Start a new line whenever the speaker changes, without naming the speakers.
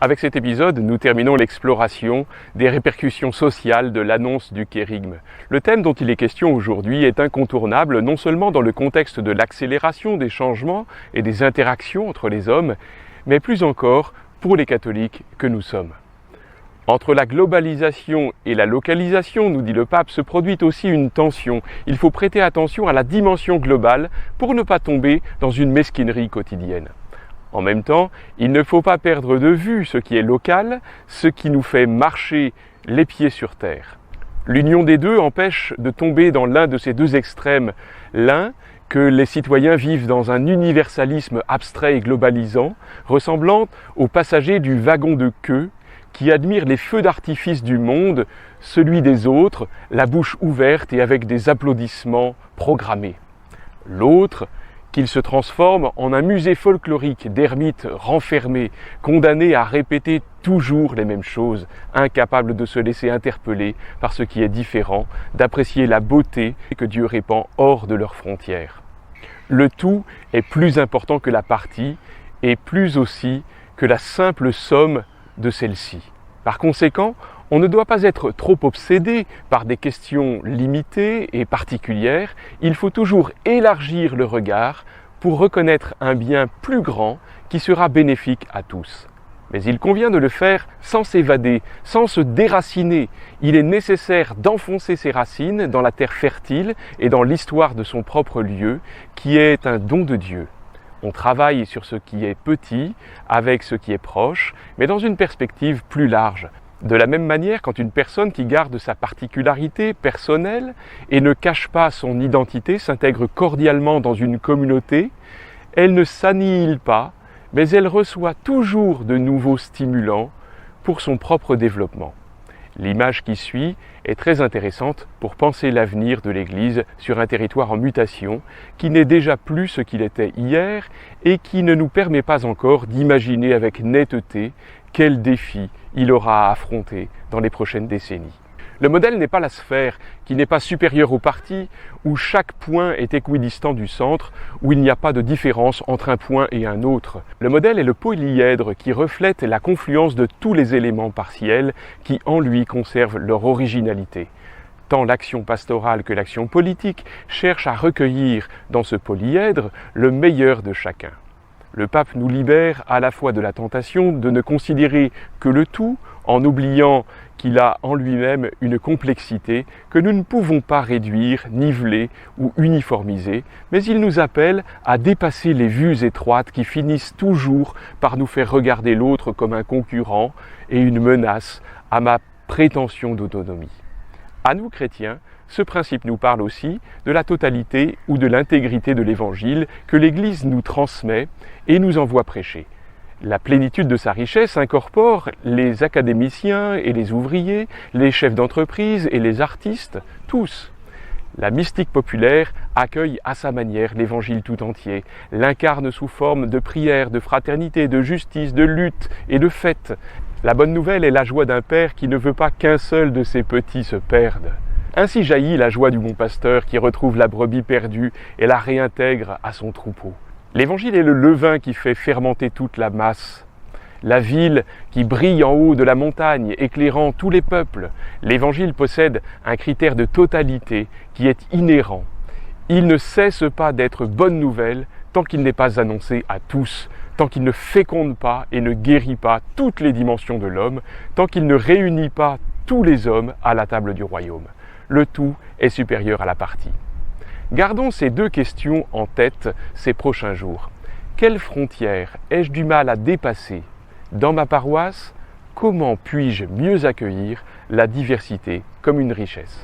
Avec cet épisode, nous terminons l'exploration des répercussions sociales de l'annonce du kérygme. Le thème dont il est question aujourd'hui est incontournable non seulement dans le contexte de l'accélération des changements et des interactions entre les hommes, mais plus encore pour les catholiques que nous sommes. Entre la globalisation et la localisation, nous dit le pape, se produit aussi une tension. Il faut prêter attention à la dimension globale pour ne pas tomber dans une mesquinerie quotidienne. En même temps, il ne faut pas perdre de vue ce qui est local, ce qui nous fait marcher les pieds sur terre. L'union des deux empêche de tomber dans l'un de ces deux extrêmes. L'un, que les citoyens vivent dans un universalisme abstrait et globalisant, ressemblant aux passagers du wagon de queue, qui admirent les feux d'artifice du monde, celui des autres, la bouche ouverte et avec des applaudissements programmés. L'autre, qu'il se transforme en un musée folklorique d'ermites renfermés, condamnés à répéter toujours les mêmes choses, incapables de se laisser interpeller par ce qui est différent, d'apprécier la beauté que Dieu répand hors de leurs frontières. Le tout est plus important que la partie et plus aussi que la simple somme de celle-ci. Par conséquent, on ne doit pas être trop obsédé par des questions limitées et particulières, il faut toujours élargir le regard pour reconnaître un bien plus grand qui sera bénéfique à tous. Mais il convient de le faire sans s'évader, sans se déraciner. Il est nécessaire d'enfoncer ses racines dans la terre fertile et dans l'histoire de son propre lieu, qui est un don de Dieu. On travaille sur ce qui est petit, avec ce qui est proche, mais dans une perspective plus large. De la même manière, quand une personne qui garde sa particularité personnelle et ne cache pas son identité s'intègre cordialement dans une communauté, elle ne s'annihile pas, mais elle reçoit toujours de nouveaux stimulants pour son propre développement. L'image qui suit est très intéressante pour penser l'avenir de l'Église sur un territoire en mutation qui n'est déjà plus ce qu'il était hier et qui ne nous permet pas encore d'imaginer avec netteté quels défis il aura à affronter dans les prochaines décennies. Le modèle n'est pas la sphère, qui n'est pas supérieure au parti, où chaque point est équidistant du centre, où il n'y a pas de différence entre un point et un autre. Le modèle est le polyèdre qui reflète la confluence de tous les éléments partiels qui en lui conservent leur originalité. Tant l'action pastorale que l'action politique cherchent à recueillir dans ce polyèdre le meilleur de chacun. Le pape nous libère à la fois de la tentation de ne considérer que le tout, en oubliant qu'il a en lui-même une complexité que nous ne pouvons pas réduire, niveler ou uniformiser, mais il nous appelle à dépasser les vues étroites qui finissent toujours par nous faire regarder l'autre comme un concurrent et une menace à ma prétention d'autonomie. À nous, chrétiens, ce principe nous parle aussi de la totalité ou de l'intégrité de l'Évangile que l'Église nous transmet et nous envoie prêcher. La plénitude de sa richesse incorpore les académiciens et les ouvriers, les chefs d'entreprise et les artistes, tous. La mystique populaire accueille à sa manière l'Évangile tout entier, l'incarne sous forme de prière, de fraternité, de justice, de lutte et de fête. La bonne nouvelle est la joie d'un père qui ne veut pas qu'un seul de ses petits se perde. Ainsi jaillit la joie du bon pasteur qui retrouve la brebis perdue et la réintègre à son troupeau. L'Évangile est le levain qui fait fermenter toute la masse. La ville qui brille en haut de la montagne, éclairant tous les peuples. L'Évangile possède un critère de totalité qui est inhérent. Il ne cesse pas d'être bonne nouvelle tant qu'il n'est pas annoncé à tous, tant qu'il ne féconde pas et ne guérit pas toutes les dimensions de l'homme, tant qu'il ne réunit pas tous les hommes à la table du royaume. Le tout est supérieur à la partie. Gardons ces deux questions en tête ces prochains jours. Quelle frontière ai-je du mal à dépasser dans ma paroisse? Comment puis-je mieux accueillir la diversité comme une richesse?